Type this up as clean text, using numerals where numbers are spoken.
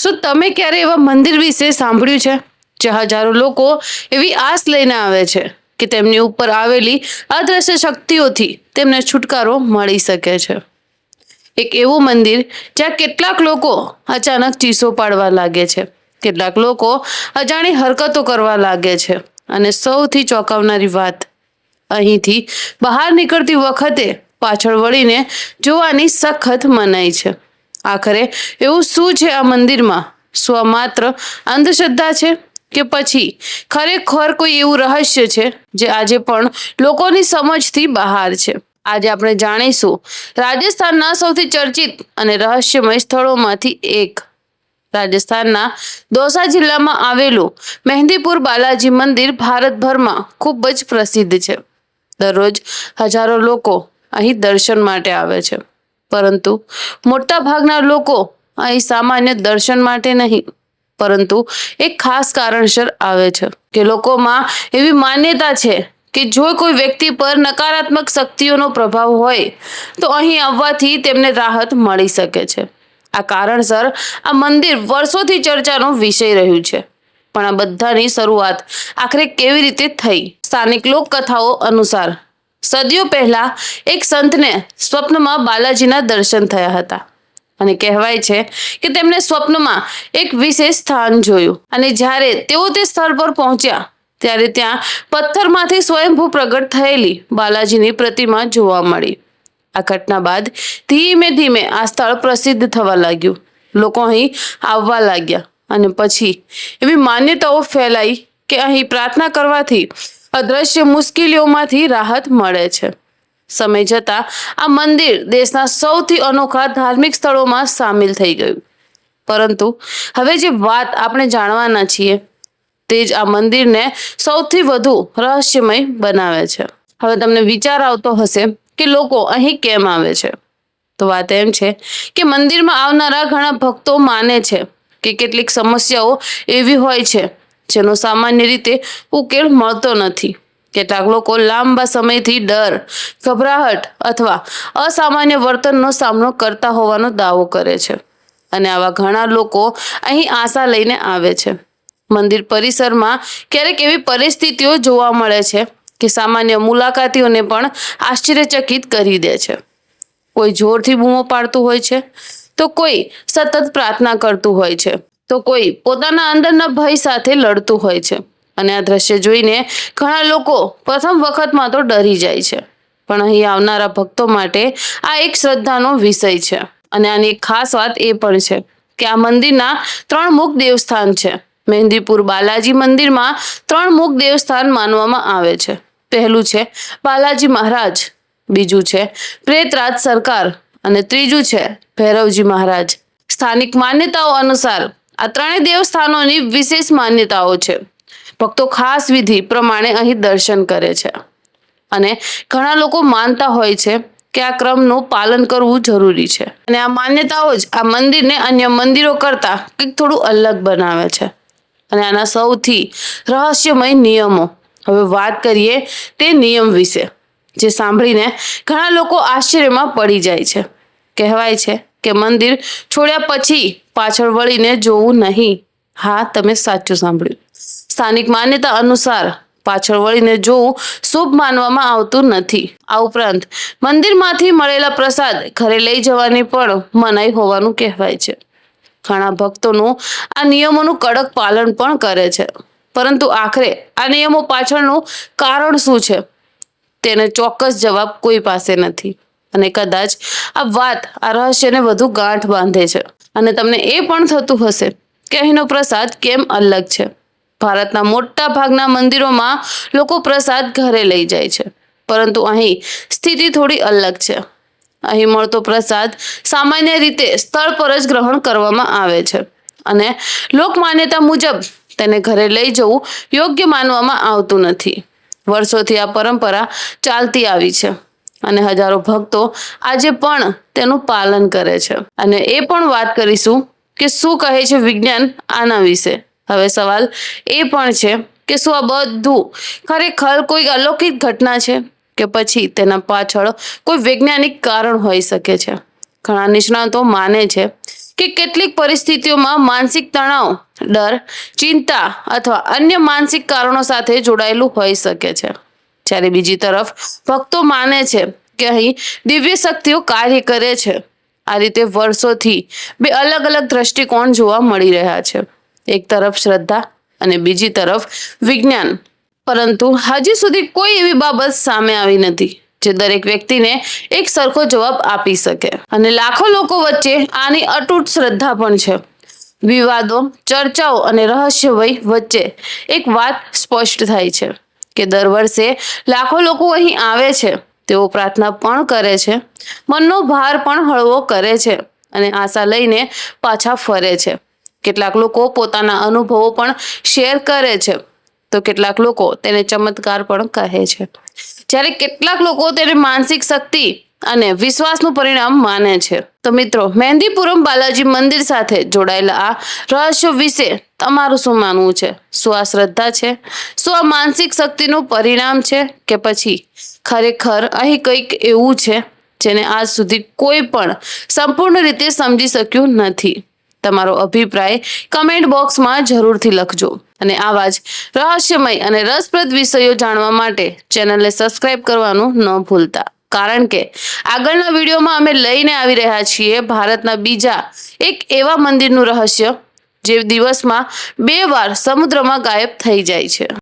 શું તમે ક્યારે એવા મંદિર વિશે સાંભળ્યું છે જે હજારો લોકો એવી આસ લઈને આવે છે કે તેમની ઉપર આવેલી અદ્રશ્ય શક્તિઓથી તેમને છુટકારો મળી શકે છે? એક એવું મંદિર જ્યાં કેટલાક લોકો અચાનક ચીસો પાડવા લાગે છે, કેટલાક લોકો અજાણી હરકતો કરવા લાગે છે, અને સૌથી ચોંકાવનારી વાત, અહીંથી બહાર નીકળતી વખતે પાછળ વળીને જોવાની સખત મનાઈ છે. આખરે એવું શું છે આ મંદિરમાં? શું આ માત્ર અંધશ્રદ્ધા છે, કે પછી ખરેખર કોઈ એવું રહસ્ય છે જે આજે પણ લોકોની સમજથી બહાર છે? આજે આપણે જાણીશું રાજસ્થાનના સૌથી ચર્ચિત અને રહસ્યમય સ્થળોમાંથી એક, રાજસ્થાનના દૌસા જિલ્લામાં આવેલું મહેંદીપુર બાલાજી મંદિર ભારતભરમાં ખૂબ જ પ્રસિદ્ધ છે. દરરોજ હજારો લોકો અહીં દર્શન માટે આવે છે, પરંતુ મોટા ભાગના લોકો અહીં સામાન્ય દર્શન માટે નહીં, પરંતુ એક ખાસ કારણસર આવે છે કે લોકોમાં એવી માન્યતા છે કે જો કોઈ વ્યક્તિ પર નકારાત્મક શક્તિઓનો પ્રભાવ હોય તો અહીં આવવાથી તેમને રાહત મળી શકે છે. આ કારણસર આ મંદિર વર્ષોથી ચર્ચાનો વિષય રહ્યું છે. પણ આ બધાની શરૂઆત આખરે કેવી રીતે થઈ? સ્થાનિક લોકકથાઓ અનુસાર સદીઓ પહેલા એક સંતને સ્વપ્નમાં બાલાજીના દર્શન થયા હતા, અને કહેવાય છે કે તેમણે સ્વપ્નમાં એક વિશેષ સ્થાન જોયું, અને જ્યારે તેઓ તે સ્થળ પર પહોંચ્યા ત્યારે ત્યાં પથ્થરમાંથી સ્વયંભૂ પ્રગટ થયેલી બાલાજીની પ્રતિમા જોવા મળી. આ ઘટના બાદ ધીમે ધીમે આ સ્થળ પ્રસિદ્ધ થવા લાગ્યું. લોકો અહીં આવવા લાગ્યા, અને પછી એવી માન્યતાઓ ફેલાઈ કે અહીં પ્રાર્થના કરવાથી અદ્રશ્ય મુશ્કેલીઓમાંથી રાહત મળે છે. સમય જતાં આ મંદિર દેશના સૌથી અનોખા ધાર્મિક સ્થળોમાં સામેલ થઈ ગયું. પરંતુ હવે જે વાત આપણે જાણવાના છીએ તે જ આ મંદિરને સૌથી વધુ રહસ્યમય બનાવે છે. હવે તમને વિચાર આવતો હશે કે લોકો અહીં કેમ આવે છે? તો વાત એમ છે કે મંદિરમાં આવનારા ઘણા ભક્તો માને છે કે કેટલીક સમસ્યાઓ એવી હોય છે જેનો સામાન્ય રીતે ઉકેલ મળતો નથી. કેટલાક લોકો લાંબા સમયથી ડર, ગભરાહટ અથવા અસામાન્ય વર્તનનો સામનો કરતા હોવાનો દાવો કરે છે, અને આવા ઘણા લોકો અહીં આશા લઈને આવે છે. મંદિર પરિસરમાં ક્યારેક એવી પરિસ્થિતિઓ જોવા મળે છે કે સામાન્ય મુલાકાતીઓને પણ આશ્ચર્યચકિત કરી દે છે. કોઈ જોરથી બૂમો પાડતું હોય છે, તો કોઈ સતત પ્રાર્થના કરતું હોય છે, તો કોઈ પોતાના અંદરના ભય સાથે લડતું હોય છે. અને આ દ્રશ્ય જોઈને ઘણા લોકો પ્રથમ વખતમાં તો ડરી જાય છે, પણ અહીં આવનારા ભક્તો માટે આ એક શ્રદ્ધાનો વિષય છે. અને આની એક ખાસ વાત એ પણ છે કે આ મંદિરના 3 મુખ્ય દેવસ્થાન છે. મહેંદીપુર બાલાજી મંદિરમાં 3 મુખ્ય દેવસ્થાન માનવામાં આવે છે. પહેલું છે બાલાજી મહારાજ, બીજું છે પ્રેતરાજ સરકાર, અને ત્રીજું છે ભૈરવજી મહારાજ. સ્થાનિક માન્યતાઓ અનુસાર આ 3 દેવસ્થાનોની વિશેષ માન્યતાઓ છે. ભક્તો ખાસ વિધિ પ્રમાણે અહીં દર્શન કરે છે, અને ઘણા લોકો માનતા હોય છે કે આ ક્રમનું પાલન કરવું જરૂરી છે. અને આ માન્યતાઓ જ આ મંદિરને અન્ય મંદિરો કરતાં કંઈક થોડું અલગ બનાવે છે. અને આના સૌથી રહસ્યમય નિયમો. હવે વાત કરીએ તે નિયમ વિશે, જે સાંભળીને ઘણા લોકો આશ્ચર્યમાં પડી જાય છે. કહેવાય છે કે મંદિર છોડ્યા પછી પાછળ વળીને જોવું નહીં. હા, તમે સાચું સાંભળ્યું. સ્થાનિક માન્યતા અનુસાર પાછળ વળીને જોવું શુભ માનવામાં આવતું નથી. આ ઉપરાંત મંદિરમાંથી મળેલા પ્રસાદ ઘરે લઈ જવાની પણ મનાઈ હોવાનું કહેવાય છે. ઘણા ભક્તોનું આ નિયમોનું કડક પાલન પણ કરે છે, પરંતુ આખરે આ નિયમો પાછળનું કારણ શું છે તેનો ચોક્કસ જવાબ કોઈ પાસે નથી. અને કદાચ આ વાત આ રહસ્યને વધુ ગાંઠ બાંધે છે. અને તમને એ પણ થતું હશે કે અહીંનો પ્રસાદ કેમ અલગ છે. ભારતના મોટા ભાગના મંદિરોમાં લોકો પ્રસાદ ઘરે લઈ જાય છે, પરંતુ અહીં સ્થિતિ થોડી અલગ છે. અહીં મળતો પ્રસાદ સામાન્ય રીતે સ્થળ પર જ ગ્રહણ કરવામાં આવે છે, અને લોકમાન્યતા મુજબ તેને ઘરે લઈ જવું યોગ્ય માનવામાં આવતું નથી. વર્ષોથી આ પરંપરા ચાલતી આવી છે, અને હજારો ભક્તો આજે પણ તેનું પાલન કરે છે. અને એ પણ વાત કરીશું કે શું કહે છે વિજ્ઞાન આના વિશે. હવે સવાલ એ પણ છે કે શું આ બધું ખરેખર કોઈ અલૌકિક ઘટના છે, કે પછી તેના પાછળ કોઈ વૈજ્ઞાનિક કારણ હોઈ શકે છે? ઘણા નિષ્ણાતો માને છે કે કેટલીક પરિસ્થિતિઓમાં માનસિક તણાવ, ડર, ચિંતા અથવા અન્ય માનસિક કારણો સાથે જોડાયેલું હોઈ શકે છે. જ્યારે બીજી તરફ ભક્તો માને છે કે અહીં દિવ્ય શક્તિઓ કાર્ય કરે છે. આ રીતે વર્ષોથી બે અલગ અલગ દ્રષ્ટિકોણ જોવા મળી રહ્યા છે. એક તરફ શ્રદ્ધા અને બીજી તરફ વિજ્ઞાન. પરંતુ હજી સુધી કોઈ એવી બાબત સામે આવી નથી જે દરેક વ્યક્તિને એક સરખો જવાબ આપી શકે. અને લાખો લોકો વચ્ચે આની અતૂટ શ્રદ્ધા પણ છે. વિવાદો, ચર્ચાઓ અને રહસ્યમય વચ્ચે એક વાત સ્પષ્ટ થાય છે કે દર વર્ષે લાખો લોકો અહીં આવે છે. તેઓ પ્રાર્થના પણ કરે છે, મનનો ભાર પણ હળવો કરે છે અને આશા લઈને પાછા ફરે છે. કેટલાક લોકો પોતાના અનુભવો પણ શેર કરે છે, તો કેટલાક લોકો તેને ચમત્કાર પણ કહે છે. જ્યારે કેટલાક લોકો તેને માનસિક શક્તિ અને વિશ્વાસનું પરિણામ માને છે. તો મિત્રો, મહેંદીપુરમ બાલાજી મંદિર સાથે જોડાયેલા આ રહસ્યો વિશે તમારું શું માનવું છે? શું આ શ્રદ્ધા છે? શું આ માનસિક શક્તિનું પરિણામ છે? કે પછી ખરેખર અહીં કંઈક એવું છે જેને આજ સુધી કોઈ પણ સંપૂર્ણ રીતે સમજી શક્યું નથી? તમારો અભિપ્રાય કમેન્ટ બોક્સમાં જરૂરથી લખજો. અને આવા જ રહસ્યમય અને રસપ્રદ વિષયો જાણવા માટે ચેનલને સબસ્ક્રાઇબ કરવાનું ન ભૂલતા. કારણ કે આગળના વિડીયોમાં અમે લઈને આવી રહ્યા છીએ ભારતના બીજા એક એવા મંદિરનું રહસ્ય જે દિવસમાં 2 વાર સમુદ્રમાં ગાયબ થઈ જાય છે.